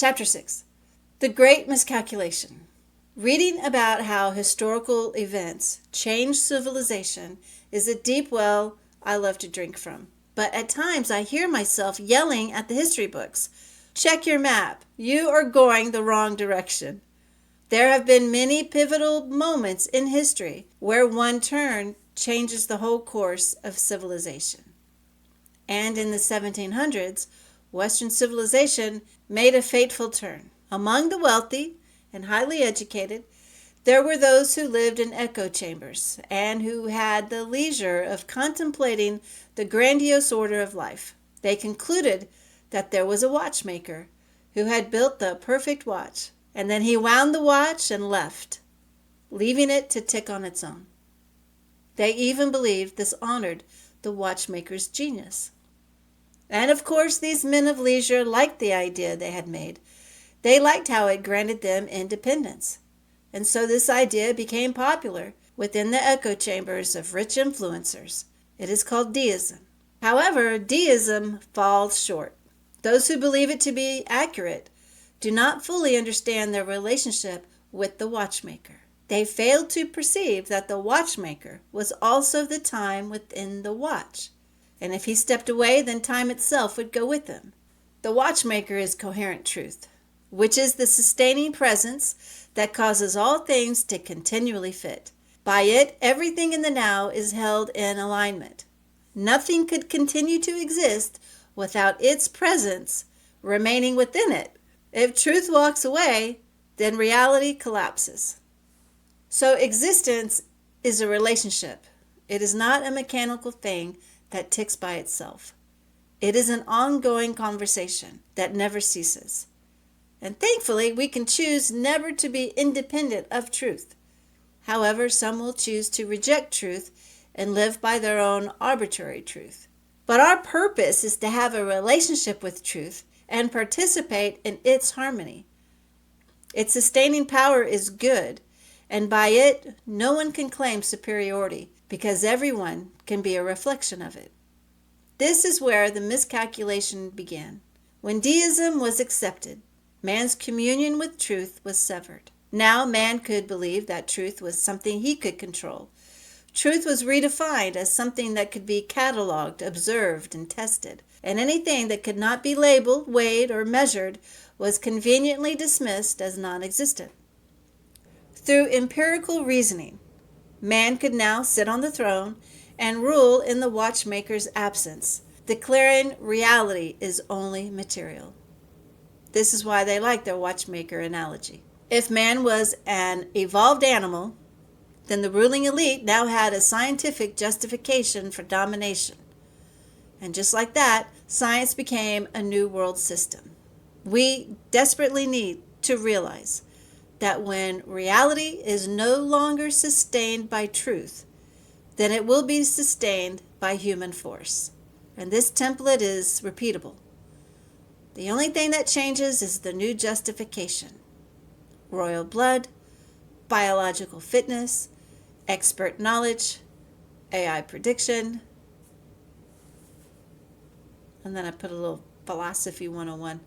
Chapter 6. The Great Miscalculation. Reading about how historical events change civilization is a deep well I love to drink from. But at times I hear myself yelling at the history books, "Check your map. You are going the wrong direction." There have been many pivotal moments in history where one turn changes the whole course of civilization. And in the 1700s, Western civilization made a fateful turn. Among the wealthy and highly educated, there were those who lived in echo chambers and who had the leisure of contemplating the grandiose order of life. They concluded that there was a watchmaker who had built the perfect watch, and then he wound the watch and left, leaving it to tick on its own. They even believed this honored the watchmaker's genius. And of course, these men of leisure liked the idea they had made. They liked how it granted them independence. And so this idea became popular within the echo chambers of rich influencers. It is called Deism. However, Deism falls short. Those who believe it to be accurate do not fully understand their relationship with the watchmaker. They fail to perceive that the watchmaker was also the time within the watch. And if he stepped away, then time itself would go with him. The watchmaker is coherent truth, which is the sustaining presence that causes all things to continually fit. By it, everything in the now is held in alignment. Nothing could continue to exist without its presence remaining within it. If truth walks away, then reality collapses. So existence is a relationship. It is not a mechanical thing that ticks by itself. It is an ongoing conversation that never ceases. And thankfully, we can choose never to be independent of truth. However, some will choose to reject truth and live by their own arbitrary truth. But our purpose is to have a relationship with truth and participate in its harmony. Its sustaining power is good, and by it, no one can claim superiority, because everyone can be a reflection of it. This is where the miscalculation began. When Deism was accepted, man's communion with truth was severed. Now man could believe that truth was something he could control. Truth was redefined as something that could be cataloged, observed, and tested, and anything that could not be labeled, weighed, or measured was conveniently dismissed as non-existent. Through empirical reasoning, man could now sit on the throne and rule in the watchmaker's absence, declaring reality is only material. This is why they like their watchmaker analogy. If man was an evolved animal, then the ruling elite now had a scientific justification for domination. And just like that, science became a new world system. We desperately need to realize that when reality is no longer sustained by truth, then it will be sustained by human force. And this template is repeatable. The only thing that changes is the new justification. Royal blood, biological fitness, expert knowledge, AI prediction. And then I put a little philosophy 101.